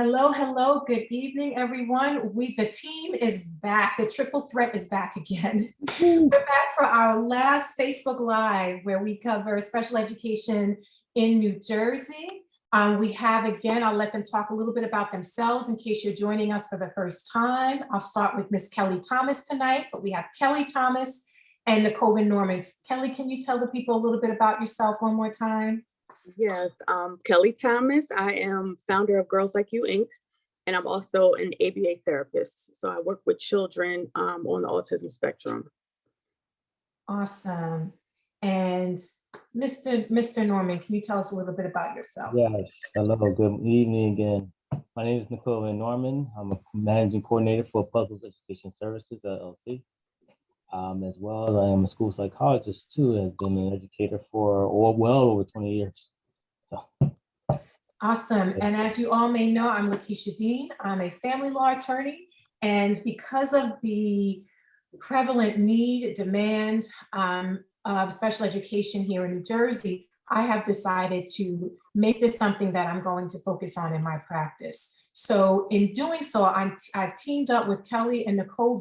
Hello, hello, good evening, everyone. The team is back. The triple threat is back again. We're back for our last Facebook Live where we cover special education in New Jersey. We have, again, I'll let them talk a little bit about themselves in case you're joining us for the first time. I'll start with Miss Kelly Thomas tonight, but we have Kelly Thomas and Nicole Norman. Kelly, can you tell the people a little bit about yourself one more time? Yes, Kelly Thomas. I am founder of Girls Like You, Inc., and I'm also an ABA therapist. So I work with children on the autism spectrum. Awesome. And Mr. Norman, can you tell us a little bit about yourself? Yes, hello, good evening again. My name is Nicole Norman. I'm a managing coordinator for Puzzles Education Services, LLC. As well as I am a school psychologist too. I've been an educator for well over 20 years. So. Awesome. And as you all may know, I'm Latisha Dean. I'm a family law attorney. And because of the prevalent demand of special education here in New Jersey, I have decided to make this something that I'm going to focus on in my practice. So in doing so, I've teamed up with Kelly and Nicole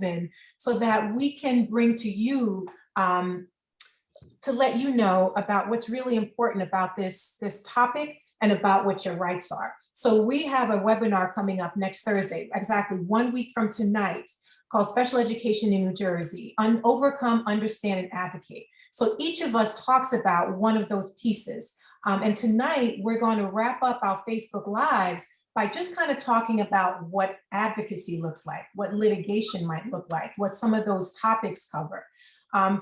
so that we can bring to you to let you know about what's really important about this topic and about what your rights are. So we have a webinar coming up next Thursday, exactly 1 week from tonight, called Special Education in New Jersey, Overcome, Understand, and Advocate. So each of us talks about one of those pieces. And tonight, we're going to wrap up our Facebook Lives by just kind of talking about what advocacy looks like, what litigation might look like, what some of those topics cover.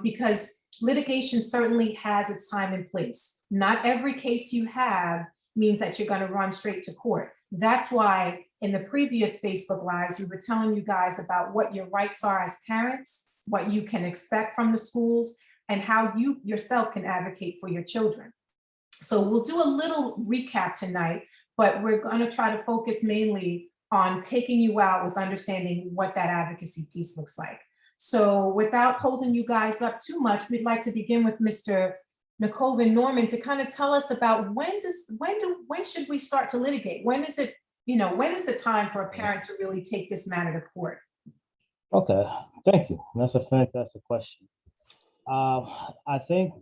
Because litigation certainly has its time and place. Not every case you have means that you're going to run straight to court. That's why in the previous Facebook Lives, we were telling you guys about what your rights are as parents, what you can expect from the schools, and how you yourself can advocate for your children. So we'll do a little recap tonight, but we're going to try to focus mainly on taking you out with understanding what that advocacy piece looks like. So without holding you guys up too much, we'd like to begin with Mr. Nicole Norman to kind of tell us about when should we start to litigate? When is it, when is the time for a parent to really take this matter to court? Okay, thank you. That's a fantastic question. I think,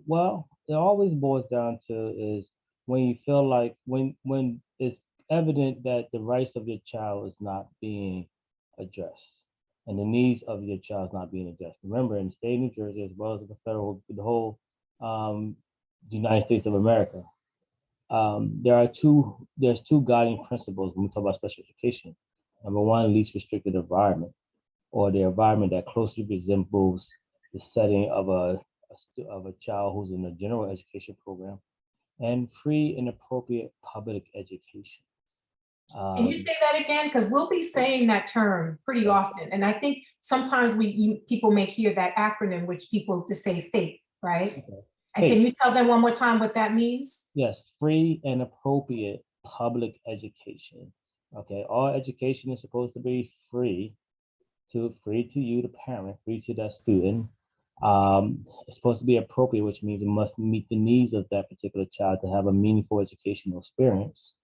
well, it always boils down to is when you feel like when it's evident that the rights of your child is not being addressed and the needs of your child is not being addressed. Remember, in the state of New Jersey, as well as the whole United States of America, there's two guiding principles when we talk about special education. Number one, least restricted environment, or the environment that closely resembles the setting of a child who's in a general education program, and free and appropriate public education. Can you say that again? Because we'll be saying that term pretty often. And I think sometimes people may hear that acronym, which people just say FAPE, right? Okay. And can you tell them one more time what that means? Yes, free and appropriate public education. Okay, all education is supposed to be free to you, the parent, free to that student. It's supposed to be appropriate, which means it must meet the needs of that particular child to have a meaningful educational experience.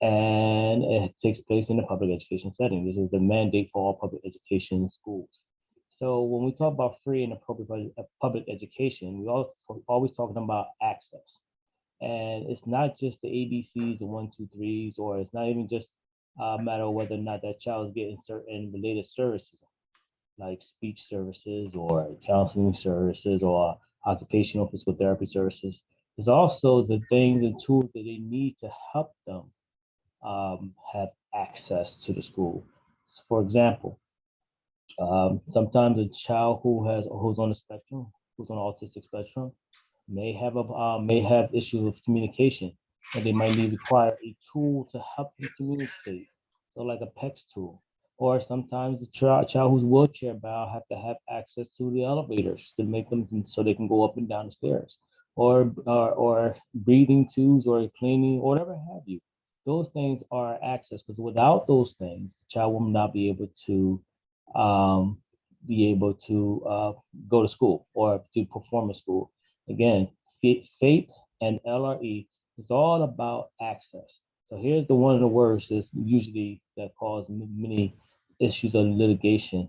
And it takes place in the public education setting. This is the mandate for all public education schools. So when we talk about free and appropriate public education, we always talking about access. And it's not just the ABCs and 1, 2, 3s, or it's not even just a matter of whether or not that child is getting certain related services, like speech services or counseling services or occupational physical therapy services. There's also the things and tools that they need to help them have access to the school. So for example, sometimes a child who's on the spectrum, who's on the autistic spectrum, may have issues with communication, and they might require a tool to help them communicate, so like a PEX tool. Or sometimes the child who's wheelchair bound have to have access to the elevators to make them so they can go up and down the stairs, or breathing tubes, or cleaning, or whatever have you. Those things are access, because without those things, the child will not be able to go to school or to perform at school. Again, FAPE and LRE is all about access. So here's the one of the worst is usually that cause many issues of litigation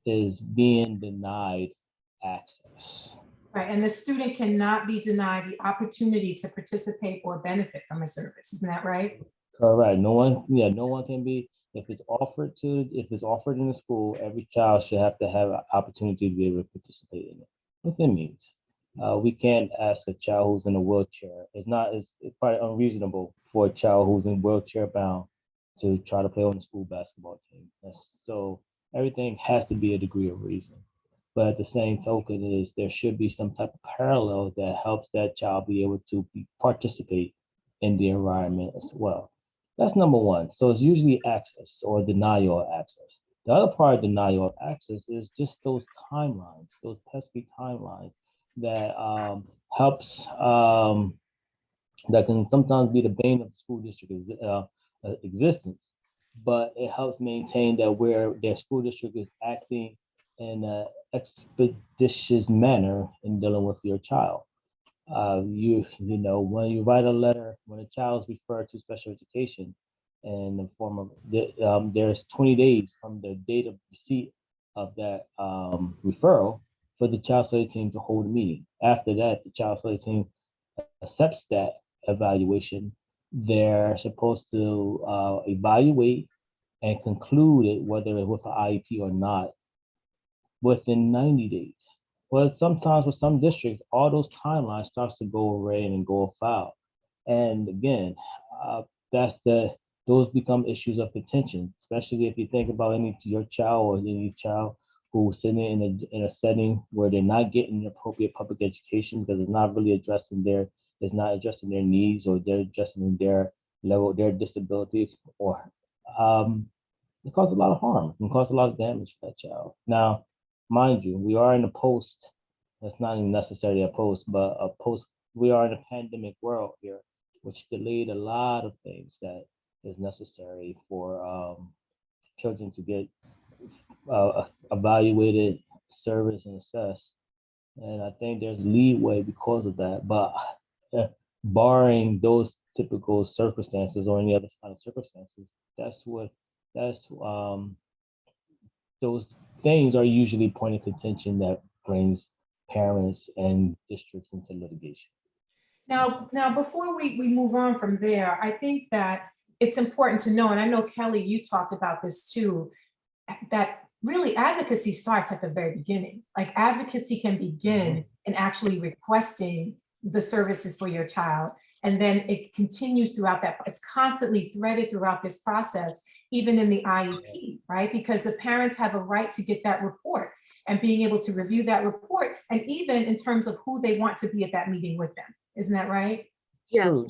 is being denied access. Right, and the student cannot be denied the opportunity to participate or benefit from a service, isn't that right? Correct. No one can be, if it's offered in the school, every child should have to have an opportunity to be able to participate in it. What that means. We can't ask a child who's in a wheelchair. It's probably unreasonable for a child who's in wheelchair bound to try to play on the school basketball team. So everything has to be a degree of reason. But at the same token is there should be some type of parallel that helps that child be able to participate in the environment as well. That's number one. So it's usually access or denial of access. The other part of denial of access is just those timelines, those pesky timelines that helps that can sometimes be the bane of the school district existence, but it helps maintain that where their school district is acting in an expeditious manner in dealing with your child. When you write a letter, when a child is referred to special education in the form of there's 20 days from the date of receipt of that referral for the child study team to hold a meeting. After that, the child study team accepts that evaluation. They're supposed to evaluate and conclude it, whether it's with an IEP or not, within 90 days. Well, sometimes with some districts, all those timelines starts to go away and go afoul. And again, that's those become issues of contention, especially if you think about your child or any child who's sitting in a setting where they're not getting appropriate public education because it's not really it's not addressing their needs, or they're addressing their level, their disability, or it causes a lot of harm. It can cause a lot of damage for that child. Now, mind you, we are in a post, that's not even necessarily a post, but a post, we are in a pandemic world here, which delayed a lot of things that is necessary for children to get evaluated, serviced, and assessed. And I think there's leeway because of that. But barring those typical circumstances or any other kind of circumstances, that's those things are usually point of contention that brings parents and districts into litigation. Now, before we move on from there, I think that it's important to know, and I know Kelly, you talked about this too, that really advocacy starts at the very beginning. Like advocacy can begin in actually requesting the services for your child. And then it continues throughout that. It's constantly threaded throughout this process, even in the IEP, right? Because the parents have a right to get that report and being able to review that report, and even in terms of who they want to be at that meeting with them. Isn't that right? Yes. True.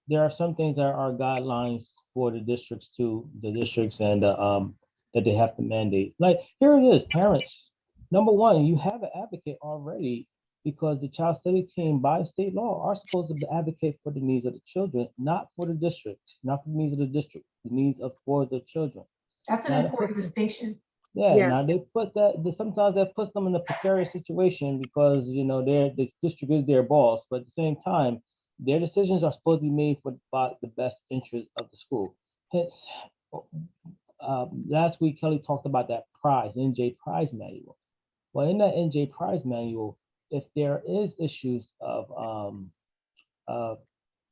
There are some things that are guidelines for the districts and that they have to mandate. Like here it is, parents. Number one, you have an advocate already because the child study team by state law are supposed to advocate for the needs of the children, not for the districts, not for the needs of the district, the needs of for the children. That's an important distinction. Yeah, Yes. now they put sometimes that puts them in a precarious situation because this district is their boss, but at the same time, their decisions are supposed to be made for the best interest of the school. Hence, last week Kelly talked about that NJ prize manual. Well, in that NJ prize manual, if there is issues of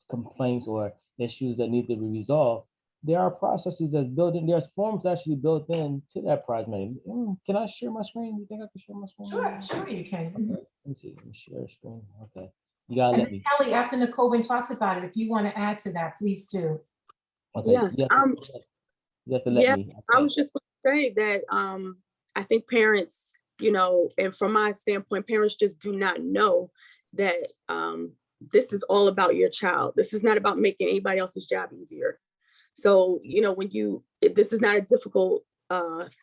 complaints or issues that need to be resolved, there are processes that's built in. There's forms actually built in to that prize manual. Can I share my screen? You think I can share my screen? Sure, you can. Okay. Let me see. Let me share a screen. Okay. You gotta And let me. Kelly, after Nicole talks about it, if you want to add to that, please do. Okay. Yes. You have to let Yeah, me. I was just going to say that I think parents, and from my standpoint, parents just do not know that this is all about your child. This is not about making anybody else's job easier. So, this is not a difficult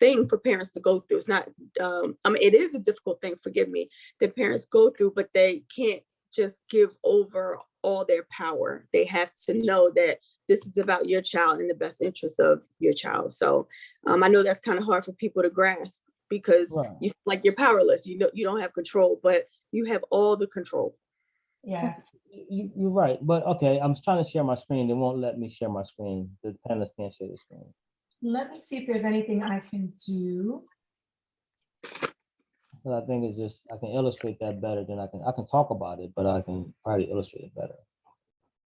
thing for parents to go through. It's not, it is a difficult thing, forgive me, that parents go through, but they can't just give over all their power. They have to know that this is about your child and the best interest of your child. So I know that's kind of hard for people to grasp because you feel like you're powerless. You don't have control, but you have all the control. Yeah. You're right, but okay, I'm trying to share my screen. They won't let me share my screen. The panelists can't share the screen. Let me see if there's anything I can do. But I think it's just, I can illustrate that better than I can talk about it, but I can probably illustrate it better.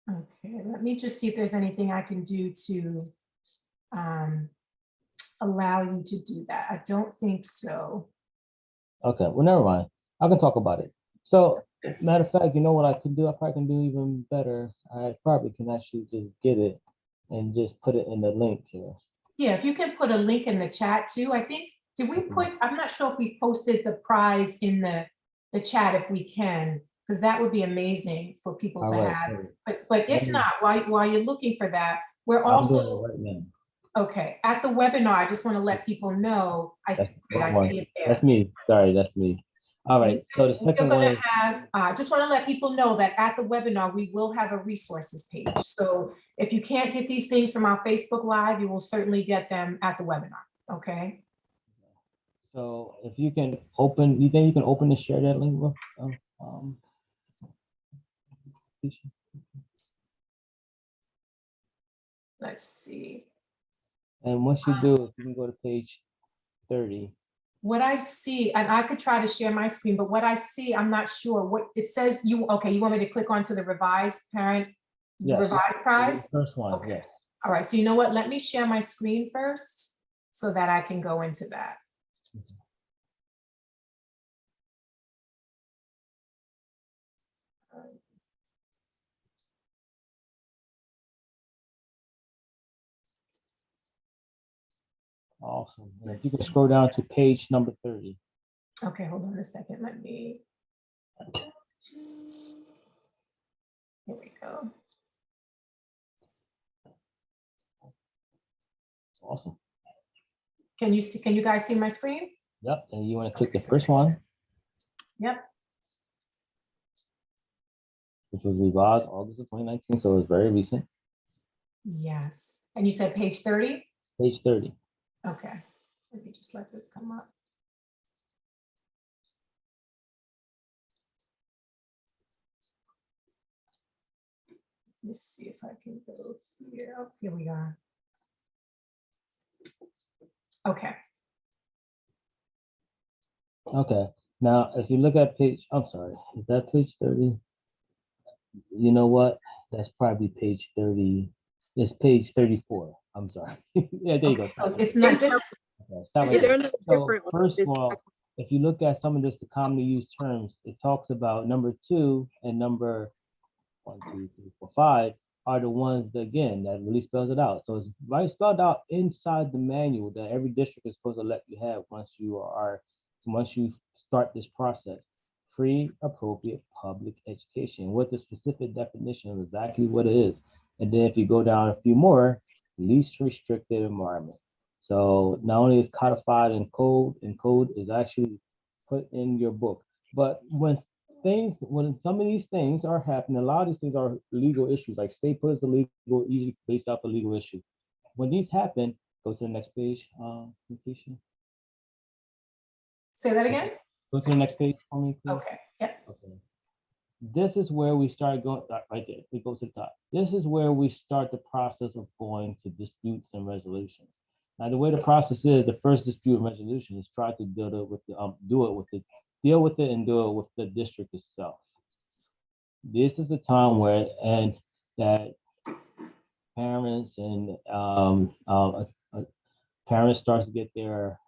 Okay, let me just see if there's anything I can do to allow you to do that. I don't think so. Okay, well, never mind. I can talk about it. So, matter of fact, you know what I could do? I probably can do even better. I probably can actually just get it and just put it in the link here. Yeah, if you can put a link in the chat too. I think, did we put, I'm not sure if we posted the prize in the chat if we can, because that would be amazing for people All to right, have. so But if let me- not, while you're looking for that, we're I'm doing also, it right now. okay, at the webinar, I just want to let people know, I That's see the one. it there. That's me. Sorry, that's me. All right. So the We're second going one to is have, just want to let people know that at the webinar, we will have a resources page. So if you can't get these things from our Facebook Live, you will certainly get them at the webinar, okay? so if you can open, you think you can open and share that link? Latisha? Let's see. And once you do, if you can go to page 30. What I see, and I could try to share my screen, but what I see, I'm not sure what it says. Okay, you want me to click onto the revised parent, the Yes. revised prize? First one, Okay. yes. All right, so you know what? Let me share my screen first so that I can go into that. Awesome. And if you can scroll down to page number 30. Okay, hold on a second. Let me. Here we go. Awesome. Can you see? Can you guys see my screen? Yep. And you want to click the first one, Yep. which was revised August of 2019. So it's very recent. Yes. And you said page 30? Page 30. Okay. Let me just let this come up. Let's see if I can go here. Oh, here we are. Okay. Okay. Now, if you look at page, I'm sorry, is that page 30? You know what? That's probably page 30. It's page 34. I'm sorry. Yeah, there you go. Okay, so it's not this. Okay, stop Is right it- there. They're not So different on first this. of all, if you look at some of this, the commonly used terms, it talks about number 2 and number 1, 2, 3, 4, 5 are the ones that, again, that really spells it out. So it's right spelled out inside the manual that every district is supposed to let you have once you start this process. Free, appropriate public education with a specific definition of exactly what it is. And then if you go down a few more, least restricted environment. So not only is codified in code, and code is actually put in your book, but when some of these things are happening, a lot of these things are legal issues, like stay put is illegal, usually based off a legal issue. When these happen, go to the next page, Latisha. Say that again? Go to the next page for me, please. Okay. Yep. Okay. This is where we start going, right there, we go to the top. This is where we start the process of going to disputes and resolutions. Now, the way the process is, the first dispute and resolution is try to deal with it and do it with the district itself. This is the time where, and that parents and parents start to get their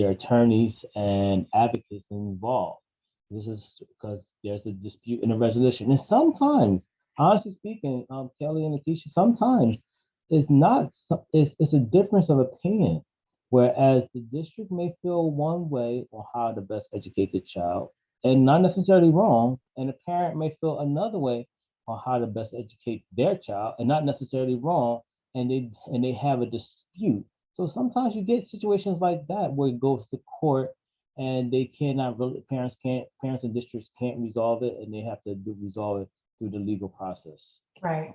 attorneys and advocates involved. This is because there's a dispute and a resolution. And sometimes, honestly speaking, Kelly and Latisha, sometimes it's a difference of opinion. Whereas the district may feel one way on how to best educate the child, and not necessarily wrong, and the parent may feel another way on how to best educate their child, and not necessarily wrong, and they have a dispute. So sometimes you get situations like that where it goes to court and they cannot really, parents and districts can't resolve it, and they have to resolve it through the legal process. Right.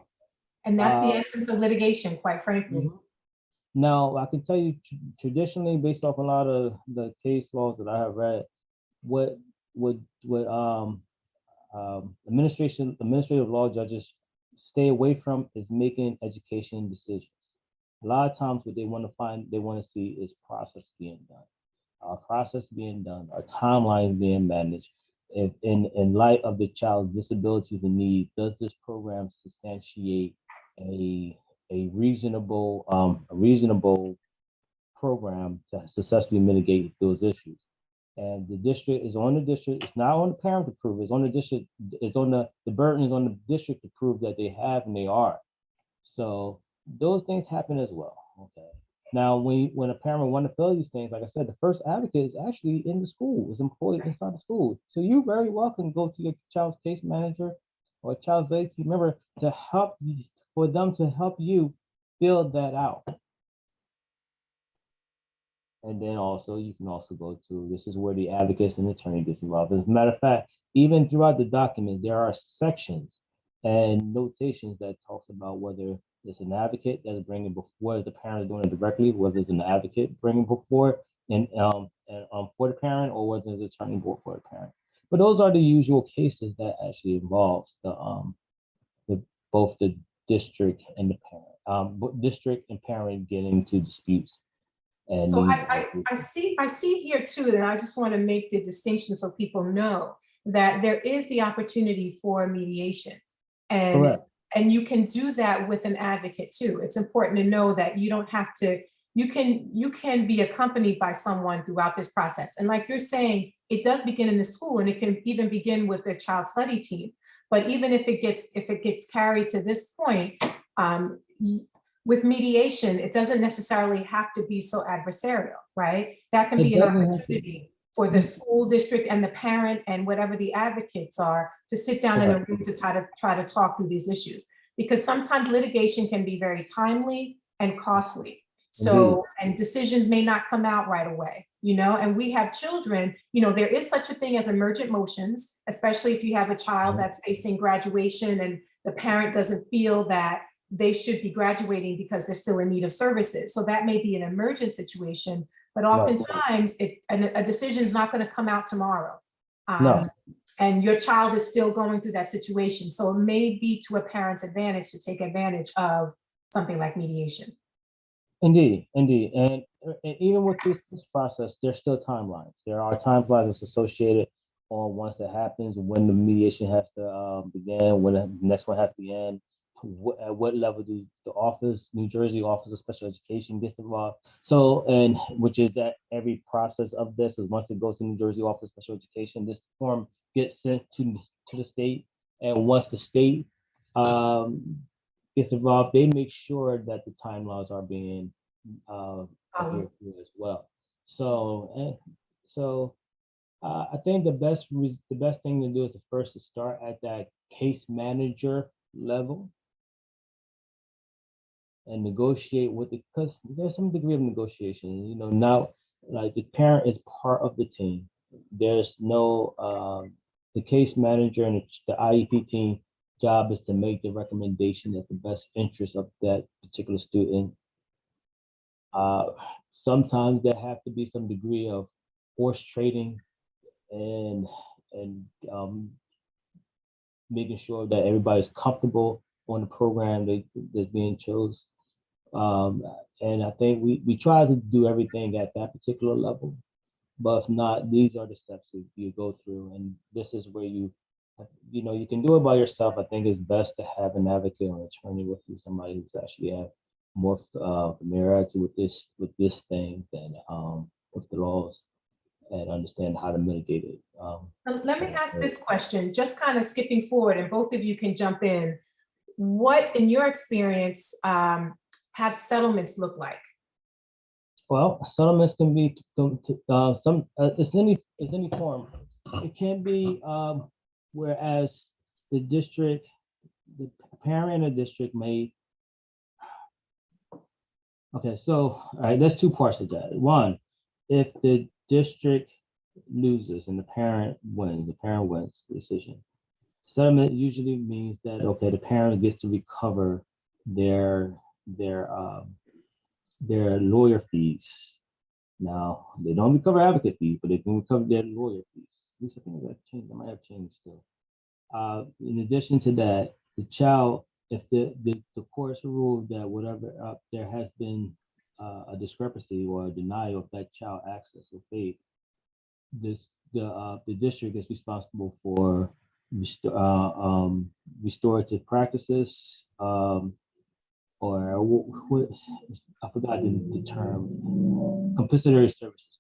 And that's the essence of litigation, quite frankly. Now, I can tell you traditionally, based off a lot of the case laws that I have read, what administrative law judges stay away from is making education decisions. A lot of times what they want to see is process being done. Our process being done, our timelines being managed. If in light of the child's disabilities and needs, does this program substantiate a reasonable program to successfully mitigate those issues? And the district is on the district. It's not on the parent to prove. It's on the district. It's on the burden is on the district to prove that they have and they are. So those things happen as well. Okay. Now, when a parent want to fill these things, like I said, the first advocate is actually in the school, is employed inside the school. So you're very welcome to go to your child's case manager or child's aid team member to help you, for them to help you fill that out. And then also, you can also go to, this is where the advocates and attorney gets involved. As a matter of fact, even throughout the document, there are sections and notations that talks about whether it's an advocate that's bringing before, whether the parent is doing it directly, whether it's an advocate bringing before and for the parent, or whether it's an attorney for the parent. But those are the usual cases that actually involves both the district and the parent, district and parent getting into disputes. And so I see here too, and I just want to make the distinction so people know that there is the opportunity for mediation. And correct. And you can do that with an advocate too. It's important to know that you don't have to, you can be accompanied by someone throughout this process. And like you're saying, it does begin in the school, and it can even begin with the child study team. But even if it gets carried to this point, with mediation, it doesn't necessarily have to be so adversarial, right? That can be an opportunity for the school district and the parent and whatever the advocates are to sit down in a room to try to talk through these issues. Because sometimes litigation can be very timely and costly. So, and decisions may not come out right away, you know, and we have children, you know, there is such a thing as emergent motions, especially if you have a child that's facing graduation and the parent doesn't feel that they should be graduating because they're still in need of services. So that may be an emergent situation, but oftentimes a decision is not going to come out tomorrow. And your child is still going through that situation. So it may be to a parent's advantage to take advantage of something like mediation. Indeed. And even with this process, there's still timelines. There are timelines associated on once that happens, when the mediation has to begin, when the next one has to end, at what level do the office, New Jersey Office of Special Education gets involved. So, and which is that every process of this is once it goes to New Jersey Office of Special Education, this form gets sent to the state. And once the state gets involved, they make sure that the timelines are being adhered to as well. So, I think the best thing to do is to start at that case manager level and negotiate with it, because there's some degree of negotiation. You know, now like the parent is part of the team. There's no the case manager and the IEP team job is to make the recommendation at the best interest of that particular student. Sometimes there have to be some degree of horse trading and making sure that everybody's comfortable on the program that's being chose. And I think we try to do everything at that particular level, but if not, these are the steps that you go through, and this is where you know, you can do it by yourself. I think it's best to have an advocate or attorney with you, somebody who's actually have more familiarity with this thing than with the laws, and understand how to mitigate it. Let me ask this question, just kind of skipping forward, and both of you can jump in. What, in your experience, have settlements look like? Well, settlements can be it's any form. It can be whereas the parent and the district may. Okay, so all right, there's two parts of that. One, if the district loses and the parent wins the decision. Settlement usually means that, okay, the parent gets to recover their lawyer fees. Now, they don't recover advocate fees, but they can recover their lawyer fees. At least I think that changed. That might have changed still. In addition to that, the child, if the courts ruled that whatever there has been a discrepancy or a denial of that child access or FAPE, the district is responsible for restorative practices, or what, I forgot the term, compensatory services.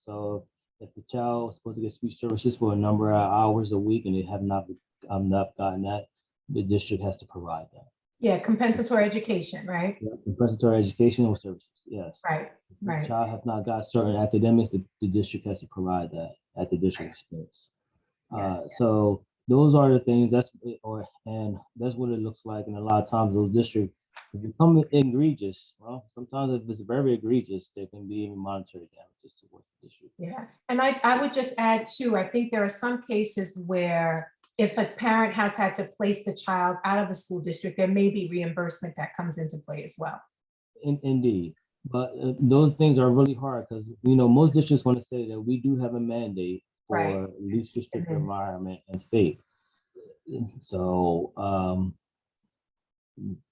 So if the child is supposed to get speech services for a number of hours a week and they have not gotten that, the district has to provide that. Yeah, compensatory education, right? Yeah, compensatory educational services, yes. Right, If the right. child has not got certain academics, the district has to provide that at the district expense. Yes, So those are the things and that's what it looks like. And a lot of times those districts become egregious. Well, sometimes if it's very egregious, there can be even monetary damages towards the district. yeah. And I would just add too, I think there are some cases where if a parent has had to place the child out of the school district, there may be reimbursement that comes into play as well. Indeed. But those things are really hard because, most districts want to say that we do have a mandate Right. for least restrictive environment and FAPE. So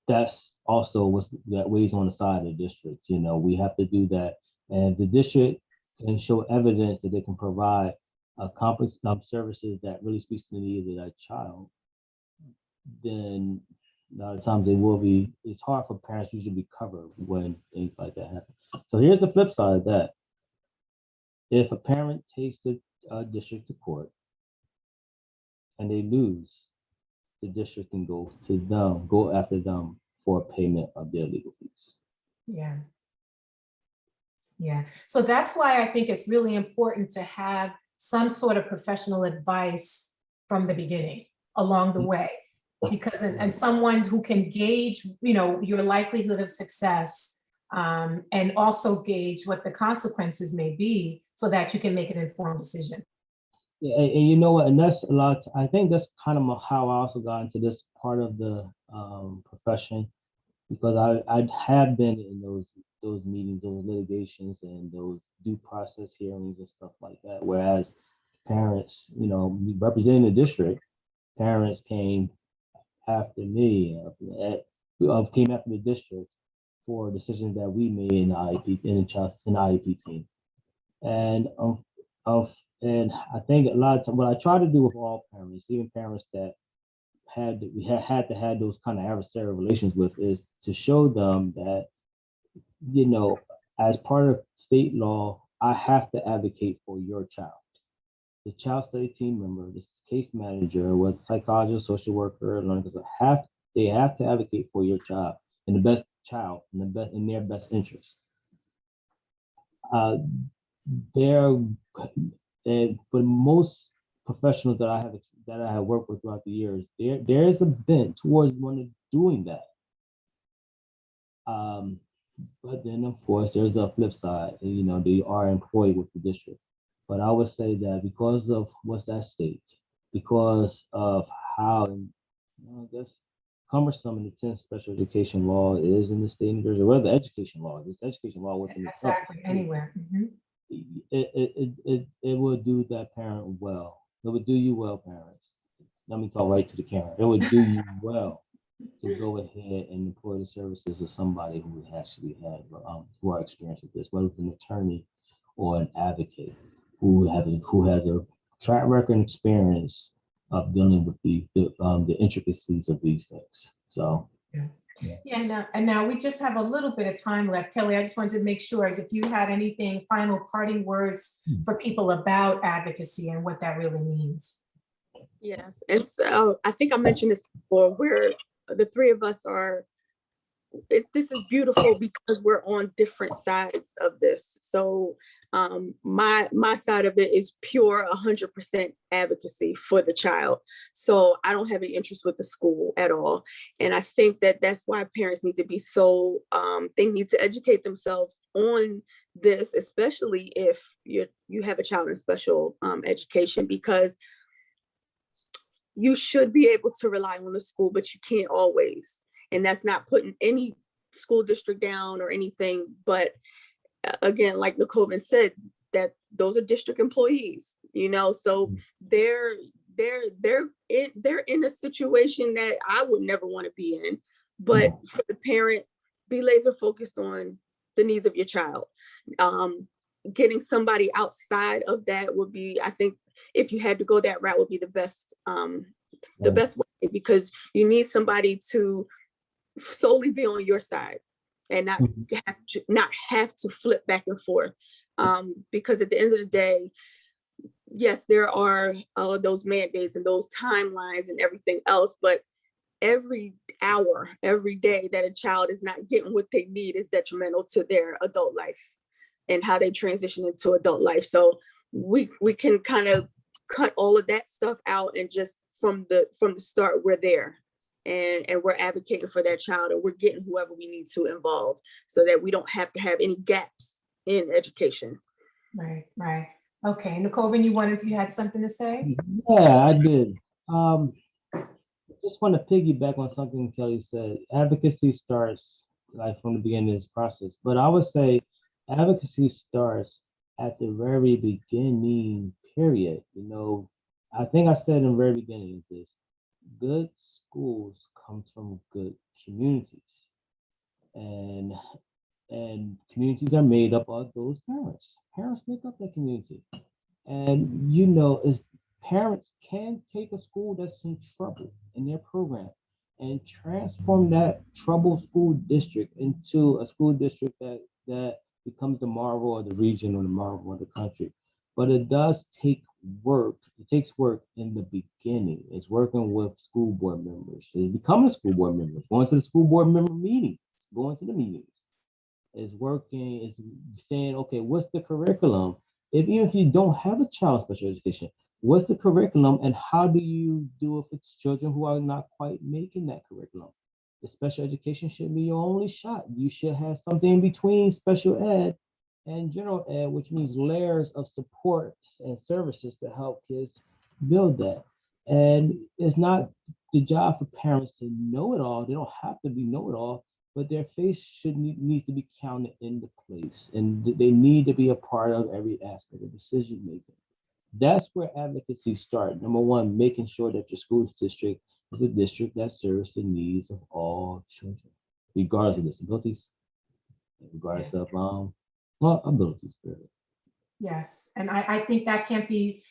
that's also what's that weighs on the side of the district. We have to do that, and the district can show evidence that they can provide complex services that really speaks to the needs of that child. Then a lot of times it's hard for parents usually be covered when things like that happen. So here's the flip side of that. If a parent takes the district to court and they lose, the district can go after them for payment of their legal fees. Yeah. Yeah. So that's why I think it's really important to have some sort of professional advice from the beginning along the way, because and someone who can gauge, your likelihood of success, and also gauge what the consequences may be so that you can make an informed decision. Yeah, and you know what? And that's a lot. I think that's kind of how I also got into this part of the profession, because I have been in those meetings, those litigations, and those due process hearings and stuff like that. Whereas parents, representing the district, parents came after me, came after the district for decisions that we made in the IEP, in the IEP team, and and I think a lot of times what I try to do with all parents, even parents that had to have those kind of adversarial relations with, is to show them that, as part of state law, I have to advocate for your child. The child study team member, the case manager, what psychologist, social worker, learning consultant, they have to advocate for your child and the best child in their best interest. And for most professionals that I have worked with throughout the years, there is a bent towards doing that. But then of course there's a flip side. They are employed with the district. But I would say that because of what's at stake, because of how, I guess, cumbersome and intense special education law is in the state of New Jersey, or the education law, this education law within itself. Exactly, anywhere. Mm-hmm. It will do that parent well. It would do you well, parents. Let me talk right to the camera. It would do you well to go ahead and employ the services of somebody who actually who are experienced with this, whether it's an attorney or an advocate who has a track record and experience of dealing with the intricacies of these things. So. Yeah, and now we just have a little bit of time left. Kelly, I just wanted to make sure if you had anything, final parting words for people about advocacy and what that really means. Yes, and so I think I mentioned this before, where the three of us are, this is beautiful because we're on different sides of this. So my side of it is pure 100% advocacy for the child. So I don't have any interest with the school at all. And I think that that's why parents need to be so, they need to educate themselves on this, especially if you have a child in special education, because you should be able to rely on the school, but you can't always. And that's not putting any school district down or anything. But again, like Nicole said, that those are district employees, so they're in a situation that I would never want to be in. But for the parent, be laser focused on the needs of your child. Getting somebody outside of that would be, I think, if you had to go that route, would be the best way, because you need somebody to solely be on your side and not have to flip back and forth. Because at the end of the day, yes, there are those mandates and those timelines and everything else, but every hour, every day that a child is not getting what they need is detrimental to their adult life and how they transition into adult life. So we can kind of cut all of that stuff out, and just from the start, we're there and we're advocating for that child, and we're getting whoever we need to involved so that we don't have to have any gaps in education. Right. Okay, Nicole, you had something to say? Yeah, I did. Just want to piggyback on something Kelly said. Advocacy starts like from the beginning of this process, but I would say advocacy starts at the very beginning, period. I think I said in the very beginning of this, good schools comes from good communities. And communities are made up of those parents. Parents make up that community. And as parents can take a school that's in trouble in their program and transform that troubled school district into a school district that becomes the marvel of the region or the marvel of the country. But it does take work. It takes work in the beginning. It's working with school board members. It's becoming a school board member, going to the school board member meetings, going to the meetings. Is working, is saying, okay, what's the curriculum? Even if you don't have a child special education, what's the curriculum and how do you do it for children who are not quite making that curriculum? The special education shouldn't be your only shot. You should have something in between special ed and general ed, which means layers of supports and services to help kids build that. And it's not the job for parents to know it all. They don't have to be know it all, but their face needs to be counted into place, and they need to be a part of every aspect of decision making. That's where advocacy starts. Number one, making sure that your school district is a district that serves the needs of all children, regardless of disabilities, regardless of abilities. Yes, and I think that can't be,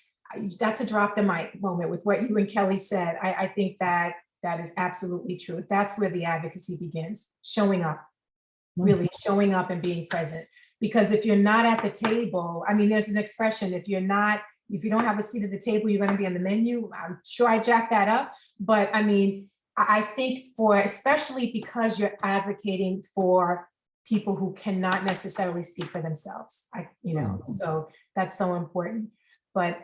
that's a drop the mic moment with what you and Kelly said. I think that is absolutely true. That's where the advocacy begins, showing up, really showing up and being present. Because if you're not at the table, I mean, there's an expression, if you don't have a seat at the table, you're going to be on the menu. I'm sure I jacked that up. But I mean, I think especially because you're advocating for people who cannot necessarily speak for themselves, so that's so important. But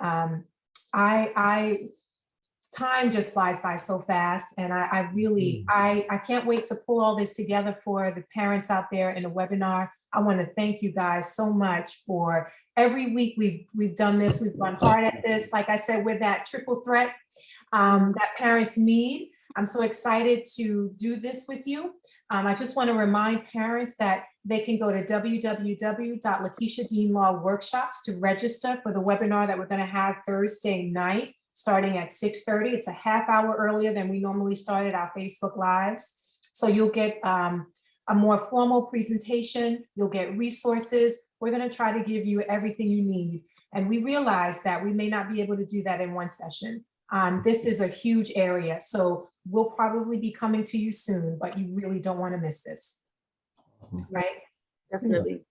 time just flies by so fast. And I really can't wait to pull all this together for the parents out there in a webinar. I want to thank you guys so much for every week we've done this. We've gone hard at this. Like I said, we're that triple threat that parents need. I'm so excited to do this with you. I just want to remind parents that they can go to www.Latisha Dean Law Workshops to register for the webinar that we're going to have Thursday night, starting at 6:30. It's a half hour earlier than we normally started our Facebook Lives. So you'll get a more formal presentation. You'll get resources. We're going to try to give you everything you need. And we realize that we may not be able to do that in one session. This is a huge area. So we'll probably be coming to you soon, but you really don't want to miss this. Right? Definitely.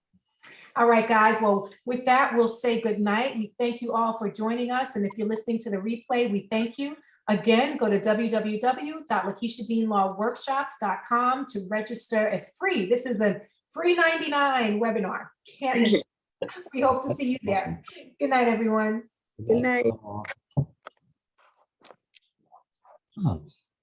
All right, guys. Well, with that, we'll say good night. We thank you all for joining us. And if you're listening to the replay, we thank you. Again, go to www.LatishaDeanLawWorkshops.com to register. It's free. This is a free 99 webinar. Can't miss it. We hope to see you there. Good night, everyone. Good night.